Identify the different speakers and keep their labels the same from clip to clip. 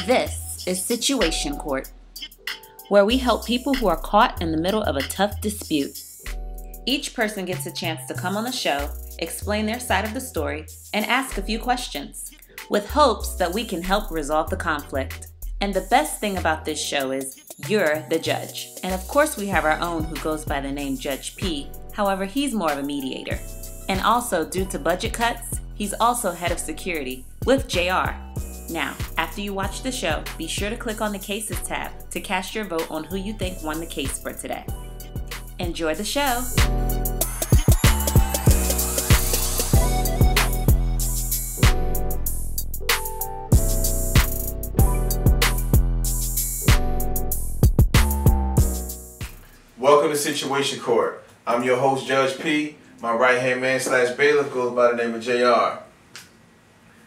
Speaker 1: This is Situation Court, where we help people who are caught in the middle of a tough dispute. Each person gets a chance to come on the show, explain their side of the story, and ask a few questions, with hopes that we can help resolve the conflict. And the best thing about this show is you're the judge. And of course we have our own who goes by the name Judge P. However, he's more of a mediator. And also, due to budget cuts, he's also head of security with JR. Now, after you watch the show, be sure to click on the Cases tab to cast your vote on who you think won the case for today. Enjoy the show!
Speaker 2: Welcome to Situation Court. I'm your host, Judge P. My right-hand man / bailiff goes by the name of JR.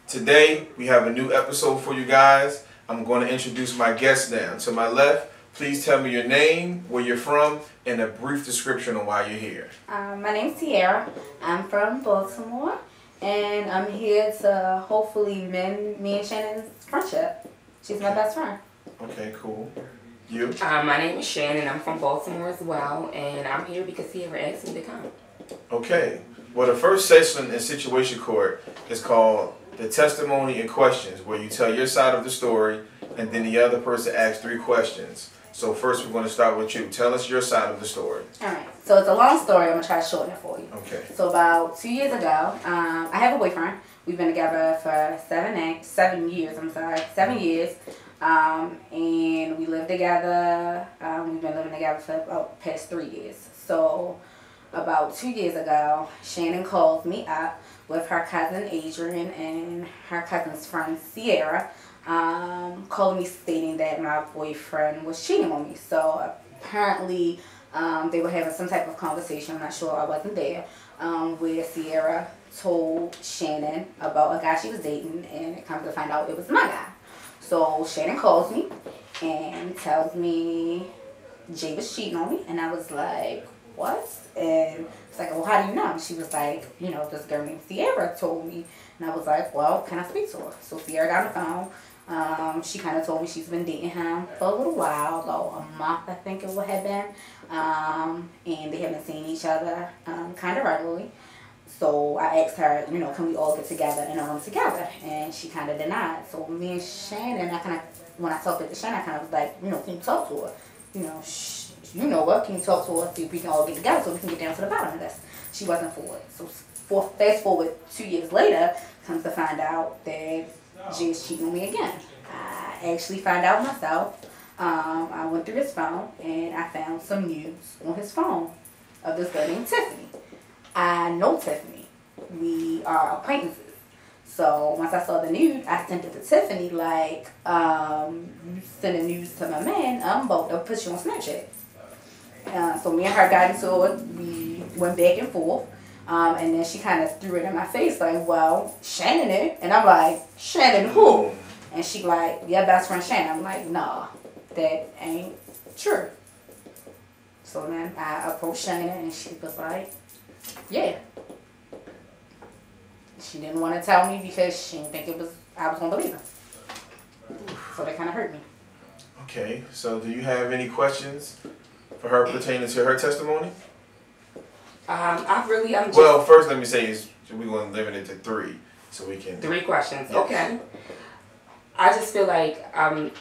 Speaker 2: Today, we have a new episode for you guys. I'm going to introduce my guests now. To my left, please tell me your name, where you're from, and a brief description on why you're here.
Speaker 3: My name's Sierra. I'm from Baltimore, and I'm here to hopefully mend me and Shannon's friendship. She's my best friend.
Speaker 2: Okay, cool. You?
Speaker 4: My name is Shannon. I'm from Baltimore as well, and I'm here because Sierra asked me to come.
Speaker 2: Okay. Well, the first session in Situation Court is called the testimony and questions, where you tell your side of the story, and then the other person asks 3 questions. So first, we're going to start with you. Tell us your side of the story.
Speaker 3: All right. So it's a long story. I'm going to try to shorten it for you.
Speaker 2: Okay.
Speaker 3: So about 2 years ago, I have a boyfriend. We've been together for 7 years. 7 years. And we live together. We've been living together for about past 3 years. So about 2 years ago, Shannon called me up with her cousin Adrian and her cousin's friend Sierra, calling me stating that my boyfriend was cheating on me. So apparently they were having some type of conversation, I'm not sure, I wasn't there, where Sierra told Shannon about a guy she was dating, and it comes to find out it was my guy. So Shannon calls me and tells me Jay was cheating on me, and I was like, what? And it's like, well, how do you know? And she was like, you know, this girl named Sierra told me. And I was like, well, can I speak to her? So Sierra got on the phone. She kind of told me she's been dating him for a little while, about a month, I think it would have been. And they haven't seen each other kind of regularly. So I asked her, you know, can we all get together in a room together? And she kind of denied. So me and Shannon, when I talked to Shannon, I kind of was like, you know, can you talk to her? You know, you know what, can you talk to her, see if we can all get together so we can get down to the bottom of this? She wasn't for it. So fast forward 2 years later, comes to find out that Jay's cheating on me again. I actually found out myself. I went through his phone and I found some news on his phone of this girl named Tiffany. I know Tiffany. We are acquaintances. So once I saw the news, I sent it to Tiffany like, you sending news to my man, I'm about to put you on Snapchat. So me and her got into it. We went back and forth. And then she kind of threw it in my face like, well, Shannon it. And I'm like, Shannon who? And she like, yeah, best friend Shannon. I'm like, nah, that ain't true. So then I approached Shannon and she was like, yeah. She didn't want to tell me because she didn't think I was going to believe her. So that kind of hurt me.
Speaker 2: Okay. So do you have any questions for her pertaining to her testimony?
Speaker 4: Well,
Speaker 2: first let me say is we're going to limit it to 3 so we can...
Speaker 4: 3 questions.
Speaker 2: Yes.
Speaker 4: Okay. I just feel like,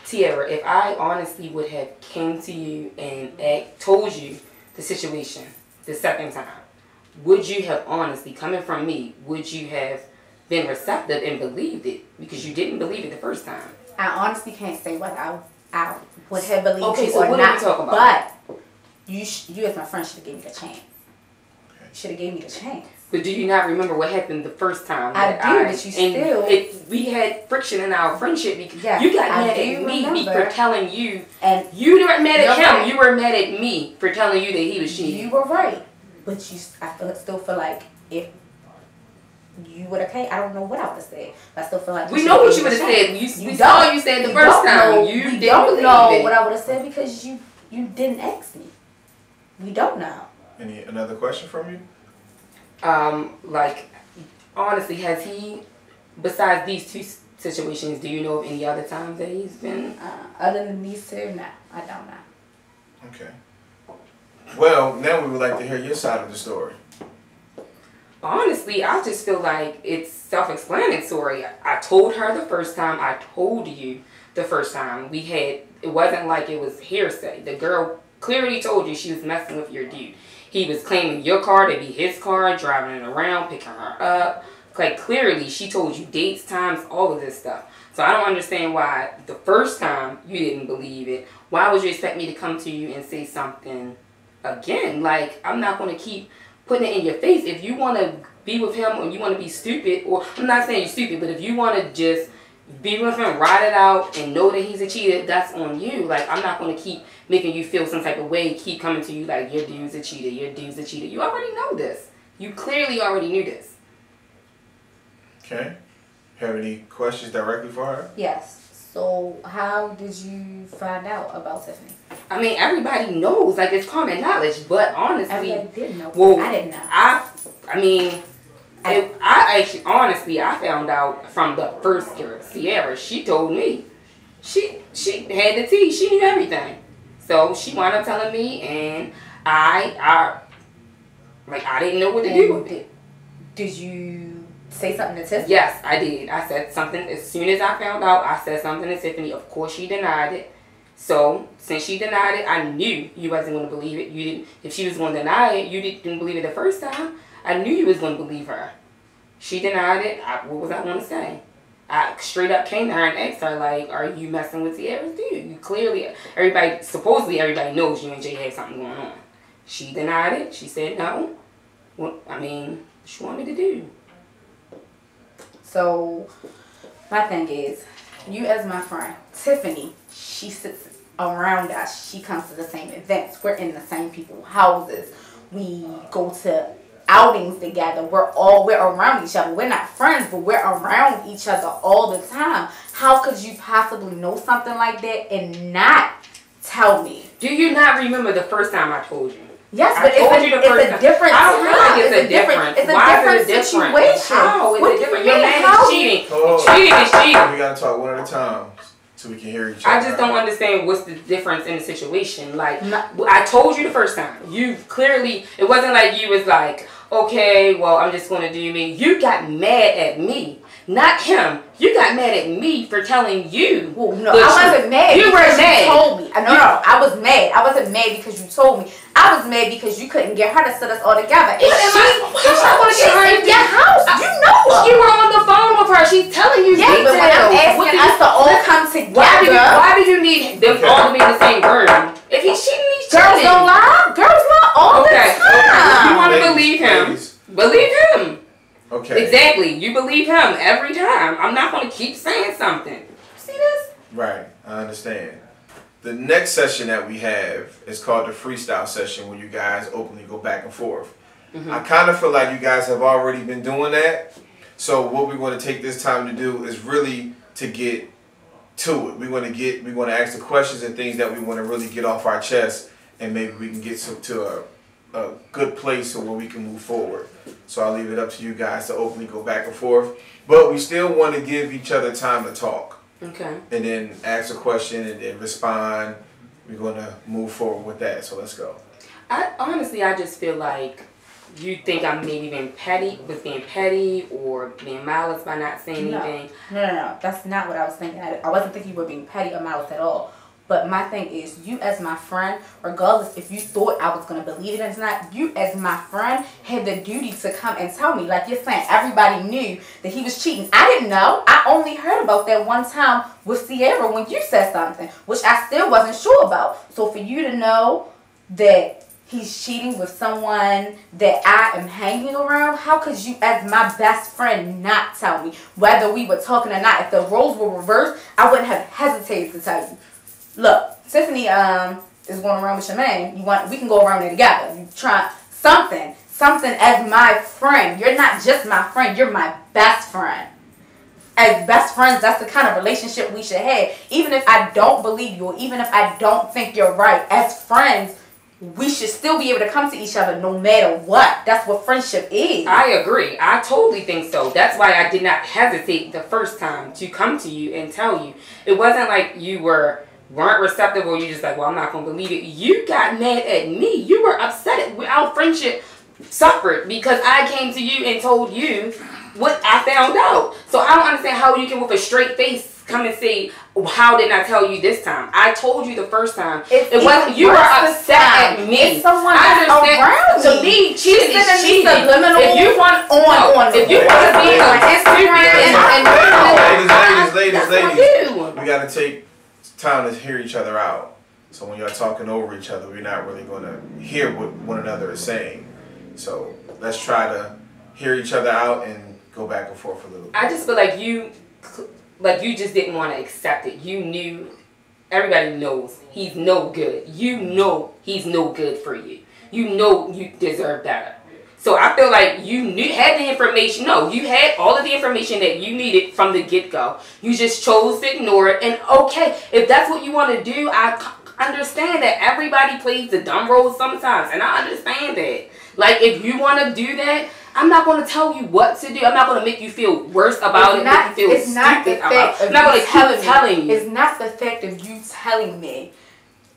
Speaker 4: Tiara, if I honestly would have came to you and told you the situation the second time, would you have honestly, coming from me, would you have been receptive and believed it? Because you didn't believe it the first time.
Speaker 3: I honestly can't say what I would have believed
Speaker 4: okay,
Speaker 3: you
Speaker 4: so
Speaker 3: or
Speaker 4: what
Speaker 3: not.
Speaker 4: Are we talking about?
Speaker 3: But you as my friend should have gave me the chance. You should have gave me the chance.
Speaker 4: But do you not remember what happened the first time?
Speaker 3: I do, but you still...
Speaker 4: we had friction in our friendship because
Speaker 3: yes,
Speaker 4: you got mad at me for telling you.
Speaker 3: And
Speaker 4: you weren't mad at him.
Speaker 3: Right.
Speaker 4: You were mad at me for telling you that he was cheating.
Speaker 3: You were right. But I still feel like if you would have came, I don't know what I would have said. But I still feel like...
Speaker 4: We know what you would have said. We saw you said the first time. You don't know
Speaker 3: what I would have said because you didn't ask me. We don't know.
Speaker 2: Another question from you?
Speaker 4: Like, honestly, has he, besides these situations. Do you know of any other times that he's been?
Speaker 3: Other than these two, no, I don't know.
Speaker 2: Okay. Well, now we would like to hear your side of the story.
Speaker 4: Honestly, I just feel like it's self-explanatory. I told her the first time. I told you the first time. It wasn't like it was hearsay. The girl clearly told you she was messing with your dude. He was claiming your car to be his car, driving it around, picking her up. Like, clearly, she told you dates, times, all of this stuff. So I don't understand why the first time you didn't believe it. Why would you expect me to come to you and say something again? Like, I'm not going to keep putting it in your face. If you want to be with him or you want to be stupid, or I'm not saying you're stupid, but if you want to just be with him, ride it out, and know that he's a cheater, that's on you. Like, I'm not going to keep making you feel some type of way, keep coming to you like, your dude's a cheater, your dude's a cheater. You already know this. You clearly already knew this.
Speaker 2: Okay. Have any questions directly for her?
Speaker 3: Yes. So how did you find out about Tiffany?
Speaker 4: I mean, everybody knows, like, it's common knowledge, but honestly,
Speaker 3: Everybody did know.
Speaker 4: well,
Speaker 3: I didn't know.
Speaker 4: I found out from the first girl, Sierra. She told me. She had the tea. She knew everything. So she wound up telling me, and I didn't know what to do with it.
Speaker 3: Did you say something to Tiffany?
Speaker 4: Yes, I did. I said something as soon as I found out. I said something to Tiffany. Of course, she denied it. So since she denied it, I knew you wasn't going to believe it. You didn't. If she was going to deny it, you didn't believe it the first time. I knew you was going to believe her. She denied it. What was I going to say? I straight up came to her and asked her, like, are you messing with Sierra's dude? You clearly, supposedly everybody knows you and Jay had something going on. She denied it. She said no. Well, I mean, what she want me to do?
Speaker 3: So, my thing is, you as my friend, Tiffany, she sits around us. She comes to the same events. We're in the same people's houses. We go to outings together. We're around each other. We're not friends, but we're around each other all the time. How could you possibly know something like that and not tell me?
Speaker 4: Do you not remember the first time I told you?
Speaker 3: Yes, but it's a different
Speaker 4: I don't feel like it's a different.
Speaker 3: It's a
Speaker 4: Why
Speaker 3: different
Speaker 4: is it different?
Speaker 3: situation.
Speaker 4: How is it different? Your man is cheating.
Speaker 2: Oh.
Speaker 4: Cheating is cheating.
Speaker 2: We gotta talk one at a time so we can hear each other.
Speaker 4: I just don't understand what's the difference in the situation. Like, I told you the first time. You clearly, it wasn't like you was like, okay, well, I'm just going to do me. You got mad at me, not him. You got mad at me for telling you.
Speaker 3: Well, no, I wasn't mad.
Speaker 4: You were mad.
Speaker 3: You told me. No, I was mad. I wasn't mad because you told me. I was mad because you couldn't get her to sit us all together.
Speaker 4: She's in
Speaker 3: your house. You know her.
Speaker 4: You were on the phone with her. She's telling you
Speaker 3: Yeah, but when I'm asking us to all come together.
Speaker 4: Why did you need them all to be in the same room? If he's cheating, he's cheating.
Speaker 3: Girls don't lie. Girls lie all the time.
Speaker 4: Okay. You want to believe him. Believe him.
Speaker 2: Okay.
Speaker 4: Exactly. You believe him every time. I'm not going to keep saying something. See this?
Speaker 2: Right. I understand. The next session that we have is called the freestyle session, where you guys openly go back and forth. I kind of feel like you guys have already been doing that. So what we want to take this time to do is really to get to it. We want to ask the questions and things that we want to really get off our chest, and maybe we can get to a good place so where we can move forward. So I'll leave it up to you guys to openly go back and forth. But we still want to give each other time to talk.
Speaker 4: Okay.
Speaker 2: And then ask a question and then respond. We're going to move forward with that. So let's go.
Speaker 4: I just feel like you think I'm maybe being petty or being malice by not saying anything.
Speaker 3: No. That's not what I was thinking. I wasn't thinking you were being petty or malice at all. But my thing is, you as my friend, regardless if you thought I was going to believe it or not, you as my friend had the duty to come and tell me. Like you're saying, everybody knew that he was cheating. I didn't know. I only heard about that one time with Sierra when you said something, which I still wasn't sure about. So for you to know that he's cheating with someone that I am hanging around, how could you as my best friend not tell me? Whether we were talking or not, if the roles were reversed, I wouldn't have hesitated to tell you. Look, Tiffany is going around with your man. We can go around there together. You try something as my friend. You're not just my friend. You're my best friend. As best friends, that's the kind of relationship we should have. Even if I don't believe you, or even if I don't think you're right, as friends, we should still be able to come to each other no matter what. That's what friendship is.
Speaker 4: I agree. I totally think so. That's why I did not hesitate the first time to come to you and tell you. It wasn't like you weren't receptive or you just like, well, I'm not going to believe it. You got mad at me. You were upset. Our friendship suffered because I came to you and told you what I found out. So I don't understand how you can, with a straight face, come and say, how didn't I tell you this time? I told you the first time. It wasn't, you were upset at me.
Speaker 3: It's someone that's around
Speaker 4: to me. Cheating is cheating.
Speaker 3: Subliminal
Speaker 4: If you want
Speaker 3: if you want to be on Instagram
Speaker 2: ladies, we got to take time to hear each other out. So when you're talking over each other, we're not really going to hear what one another is saying. So let's try to hear each other out and go back and forth a little bit.
Speaker 4: I just feel like you just didn't want to accept it. You knew, everybody knows he's no good. You know he's no good for you. You know you deserve better. So I feel like you had the information. No, you had all of the information that you needed from the get-go. You just chose to ignore it. And okay, if that's what you want to do, I understand that everybody plays the dumb role sometimes. And I understand that. Like, if you want to do that, I'm not going to tell you what to do. I'm not going to make you feel worse about it.
Speaker 3: It's not the fact of you telling me. It's not the fact of you telling me.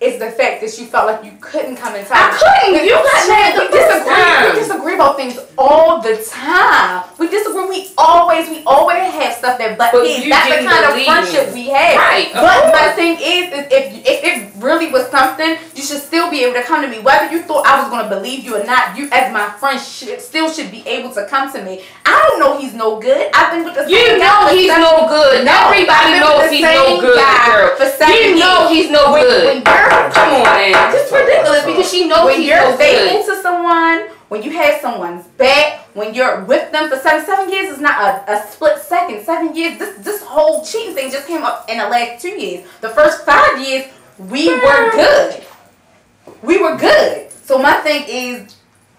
Speaker 3: It's the fact that you felt like you couldn't come and tell me.
Speaker 4: I couldn't. You got mad the first time.
Speaker 3: We disagree about things all the time. We disagree. We always have stuff that but heads. That's the kind of friendship we have.
Speaker 4: Right.
Speaker 3: But my thing is if it really was something, you should still be able to come to me. Whether you thought I was going to believe you or not, you as my friend still should be able to come to me. I don't know he's no good. I've been with the same guy.
Speaker 4: You know he's no good. Everybody knows he's no good, girl. You know he's no good. Come on, man. It's ridiculous because she knows he's no good.
Speaker 3: When you're faithful to someone, when you have someone's back, when you're with them for 7 years is not a split second. 7 years, this whole cheating thing just came up in the last 2 years. The first 5 years, we were good. We were good. So my thing is,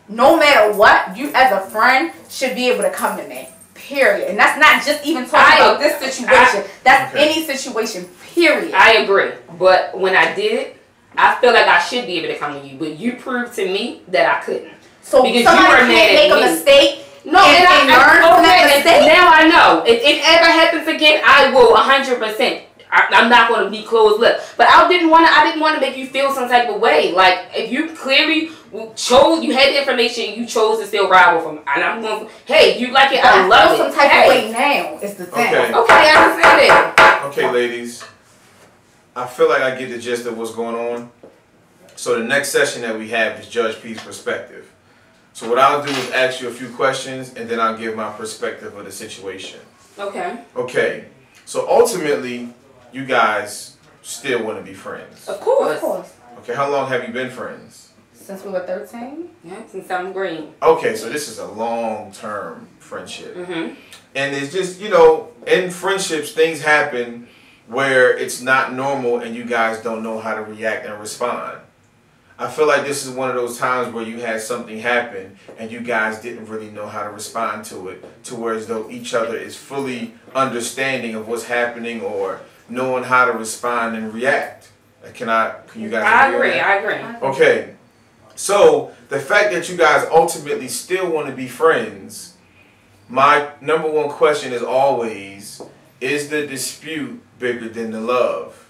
Speaker 3: no matter what, you as a friend should be able to come to me. Period. And that's not just even talking about this situation. That's any situation. Period.
Speaker 4: I agree. But when I did it, I feel like I should be able to come to you. But you proved to me that I couldn't.
Speaker 3: So because somebody can't make a mistake.
Speaker 4: No, and learn from that mistake. Now I know. If it ever happens again, I will 100%. I'm not going to be closed-lipped. But I didn't want to make you feel some type of way. Like, if you clearly chose, you had the information, you chose to still ride with him. And I'm going, hey, you like it, I love it.
Speaker 3: Some type of way now is the thing.
Speaker 2: Okay,
Speaker 4: I understand it.
Speaker 2: Okay, ladies. I feel like I get the gist of what's going on. So the next session that we have is Judge P's perspective. So what I'll do is ask you a few questions, and then I'll give my perspective of the situation.
Speaker 4: Okay.
Speaker 2: Okay. So ultimately, you guys still want to be friends.
Speaker 4: Of course.
Speaker 3: Of course.
Speaker 2: Okay, how long have you been friends?
Speaker 3: Since we were 13?
Speaker 4: Yeah, since 7th grade.
Speaker 2: Okay, so this is a long-term friendship.
Speaker 4: Mm-hmm.
Speaker 2: And it's just, you know, in friendships, things happen where it's not normal and you guys don't know how to react and respond. I feel like this is one of those times where you had something happen and you guys didn't really know how to respond to it, to where as though each other is fully understanding of what's happening or knowing how to respond and react. Can you guys agree?
Speaker 4: I agree.
Speaker 2: Okay. So the fact that you guys ultimately still want to be friends, my number one question is always, is the dispute bigger than the love?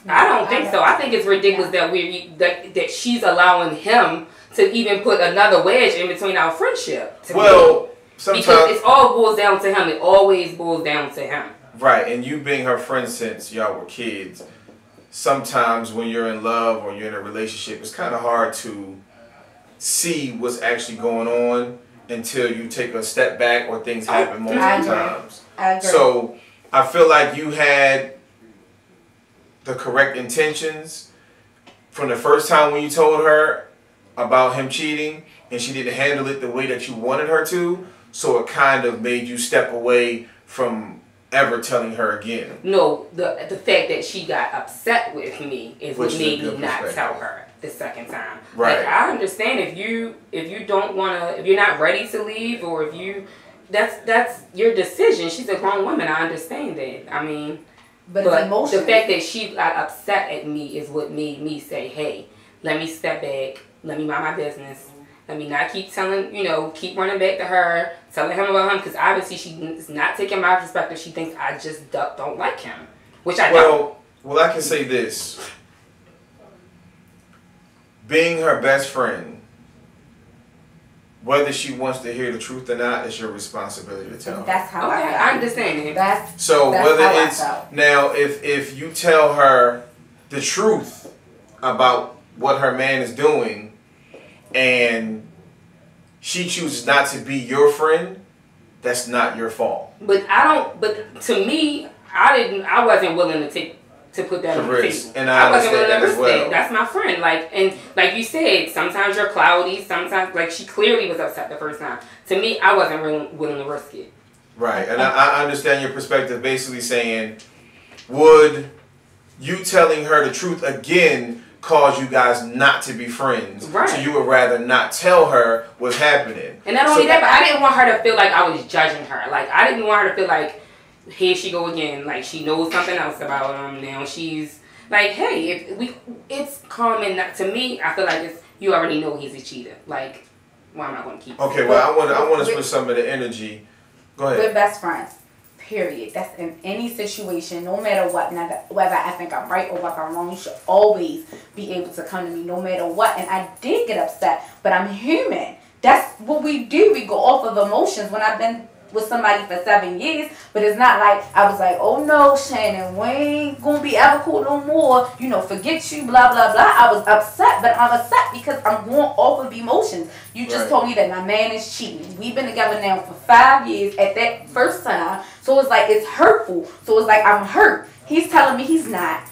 Speaker 4: I don't think so. I think it's ridiculous that that she's allowing him to even put another wedge in between our friendship.
Speaker 2: Well, sometimes
Speaker 4: because it all boils down to him. It always boils down to him.
Speaker 2: Right, and you being her friend since y'all were kids, sometimes when you're in love or you're in a relationship, it's kind of hard to see what's actually going on until you take a step back or things happen multiple times.
Speaker 3: I agree.
Speaker 2: So I feel like you had the correct intentions from the first time when you told her about him cheating and she didn't handle it the way that you wanted her to, so it kind of made you step away from ever telling her again.
Speaker 4: No, the fact that she got upset with me is what made me not tell her the second time.
Speaker 2: Right.
Speaker 4: Like, I understand if you don't wanna, if you're not ready to leave, or if you, that's your decision. She's a grown woman. I understand that. I mean, but
Speaker 3: it's emotional.
Speaker 4: The fact that she got upset at me is what made me say, hey, let me step back, let me mind my business. Let me not keep telling, keep running back to her, telling him about him, because obviously she's not taking my perspective. She thinks I just don't like him, which I don't.
Speaker 2: Well, I can say this. Being her best friend, whether she wants to hear the truth or not, it's your responsibility to tell her.
Speaker 3: That's how
Speaker 4: Okay, I understand.
Speaker 3: That's
Speaker 2: whether
Speaker 3: how
Speaker 2: it's now, if you tell her the truth about what her man is doing, and she chooses not to be your friend, that's not your fault.
Speaker 4: But to me, I wasn't willing to put that on the table.
Speaker 2: And I
Speaker 4: wasn't willing to risk
Speaker 2: well.
Speaker 4: that. That's my friend. And like you said, sometimes you're cloudy. Sometimes, like, she clearly was upset the first time. To me, I wasn't really willing to risk it.
Speaker 2: Right, and I understand your perspective. Basically saying, would you telling her the truth again cause you guys not to be friends?
Speaker 4: Right.
Speaker 2: So you would rather not tell her what's happening.
Speaker 4: And not only that, but I didn't want her to feel like I was judging her. Like, I didn't want her to feel like, here she go again. Like, she knows something else about him. Now she's like, hey, it's common. To me, I feel like you already know he's a cheater. Like, why am I going to keep?
Speaker 2: Okay, well, I want to switch some of the energy. Go ahead.
Speaker 3: We're best friends. Period. That's in any situation, no matter what. Whether I think I'm right or whether I'm wrong, you should always be able to come to me no matter what. And I did get upset, but I'm human. That's what we do. We go off of emotions. When I've been with somebody for 7 years, but it's not like I was like, oh no, Shannon, we ain't gonna be ever cool no more, forget you, blah blah blah. I was upset, but I'm upset because I'm going off of emotions. You just told me that my man is cheating. We've been together now for 5 years at that first time, so it's like it's hurtful. So it's like I'm hurt. He's telling me he's not.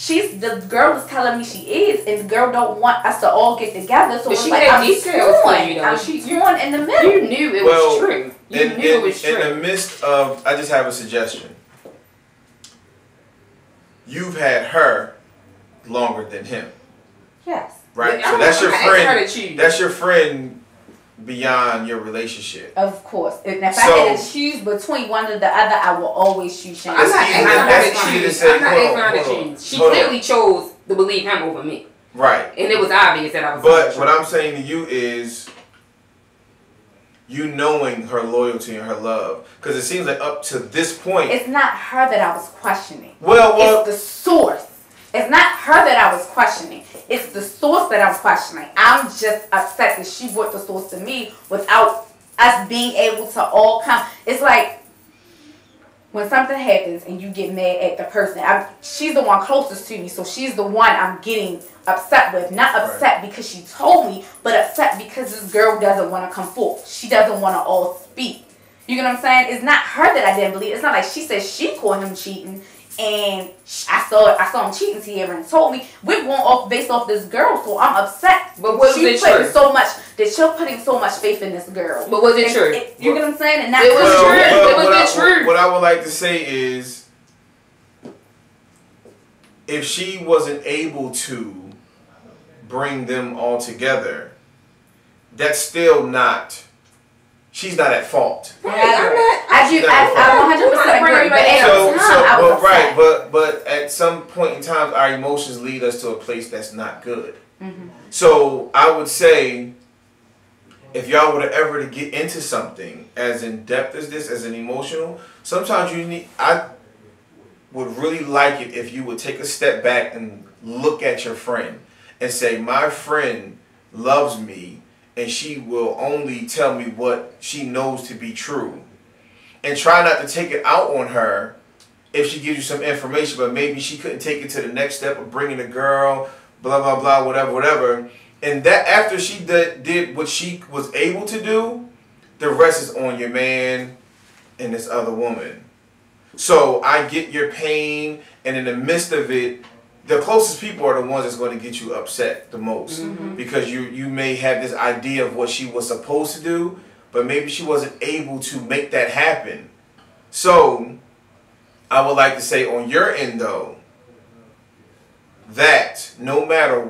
Speaker 3: The girl is telling me she is, and the girl don't want us to all get together. So it's like I'm torn in the middle.
Speaker 4: You knew it was true. You knew it was true.
Speaker 2: In the midst of, I just have a suggestion. You've had her longer than him.
Speaker 3: Yes.
Speaker 2: Right. So that's your friend. That's your friend beyond your relationship.
Speaker 3: Of course. And if I had to choose between one or the other, I will always choose Shannon.
Speaker 4: I'm not asking her to choose. She clearly chose to believe him over me.
Speaker 2: Right.
Speaker 4: And it was obvious that I was.
Speaker 2: But what I'm saying to you is, you knowing her loyalty and her love, because it seems like up to this point,
Speaker 3: it's not her that I was questioning.
Speaker 2: Well,
Speaker 3: it's the source. It's not her that I was questioning. It's the source that I'm questioning. I'm just upset that she brought the source to me without us being able to all come. It's like when something happens and you get mad at the person. She's the one closest to me, so she's the one I'm getting upset with. Not upset because she told me, but upset because this girl doesn't want to come forth. She doesn't want to all speak. You get what I'm saying? It's not her that I didn't believe. It's not like she said she caught him cheating. And I saw him cheating to her and told me we're going off based off this girl, so I'm upset.
Speaker 4: But was it true?
Speaker 3: She's putting so much faith in this girl.
Speaker 4: But was it true?
Speaker 3: You get what I'm saying? And
Speaker 4: it was true. It was true.
Speaker 2: What I would like to say is, if she wasn't able to bring them all together, that's still not. She's not at fault.
Speaker 3: I 100% agree.
Speaker 2: But at some point in time, our emotions lead us to a place that's not good. Mm-hmm. So I would say, if y'all were to ever to get into something as in depth as this, as an emotional, sometimes I would really like it if you would take a step back and look at your friend and say, my friend loves me, and she will only tell me what she knows to be true. And try not to take it out on her if she gives you some information, but maybe she couldn't take it to the next step of bringing a girl, blah, blah, blah, whatever. And that after she did what she was able to do, the rest is on your man and this other woman. So I get your pain, and in the midst of it, the closest people are the ones that's going to get you upset the most. Mm-hmm. Because you may have this idea of what she was supposed to do, but maybe she wasn't able to make that happen. So I would like to say on your end, though, that no matter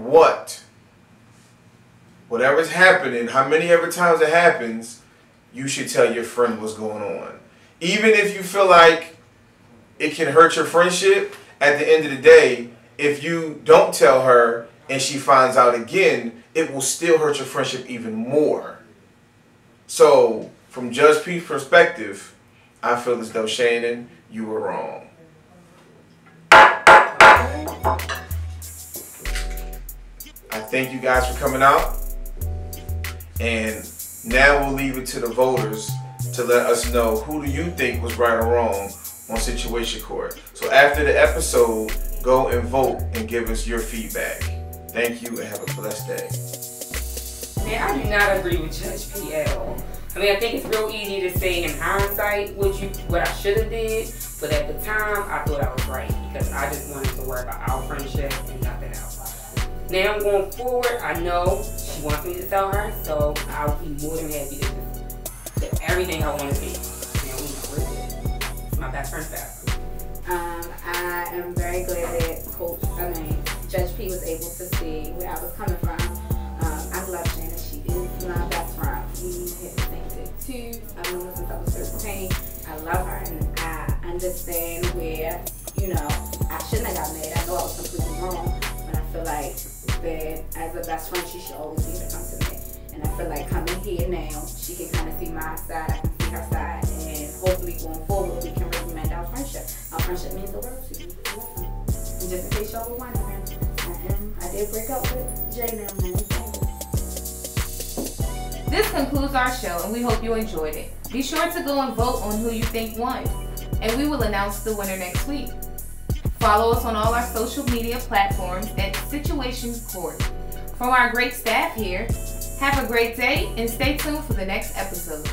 Speaker 2: whatever's happening, how many ever times it happens, you should tell your friend what's going on. Even if you feel like it can hurt your friendship, at the end of the day, if you don't tell her and she finds out again, it will still hurt your friendship even more. So, from Judge P's perspective, I feel as though, Shannon, you were wrong. I thank you guys for coming out. And now we'll leave it to the voters to let us know who do you think was right or wrong on Situation Court. So after the episode, go and vote and give us your feedback. Thank you and have a blessed day.
Speaker 4: Man, I do not agree with Judge P at all. I mean, I think it's real easy to say in hindsight what I should have did, but at the time, I thought I was right because I just wanted to worry about our friendship and nothing else. Now going forward, I know she wants me to tell her, so I'll be more than happy to do everything I want to be. Now we know we're good. It's my best friend's best.
Speaker 3: I am very glad that Judge P was able to see where I was coming from. I love Shannon. She is my best friend. We had the same tattoos. I've known her since I was 13. I love her, and I understand where, I shouldn't have got mad. I know I was completely wrong, but I feel like that as a best friend, she should always be able to come to me. And I feel like coming here now, she can kind of see my side, I can see her side, and hopefully going forward, we can really mend our friendship. Our friendship means the world to you. And just in case y'all were wondering, I did break up with Jay now, man.
Speaker 5: This concludes our show, and we hope you enjoyed it. Be sure to go and vote on who you think won, and we will announce the winner next week. Follow us on all our social media platforms at Situation Court. From our great staff here, have a great day and stay tuned for the next episode.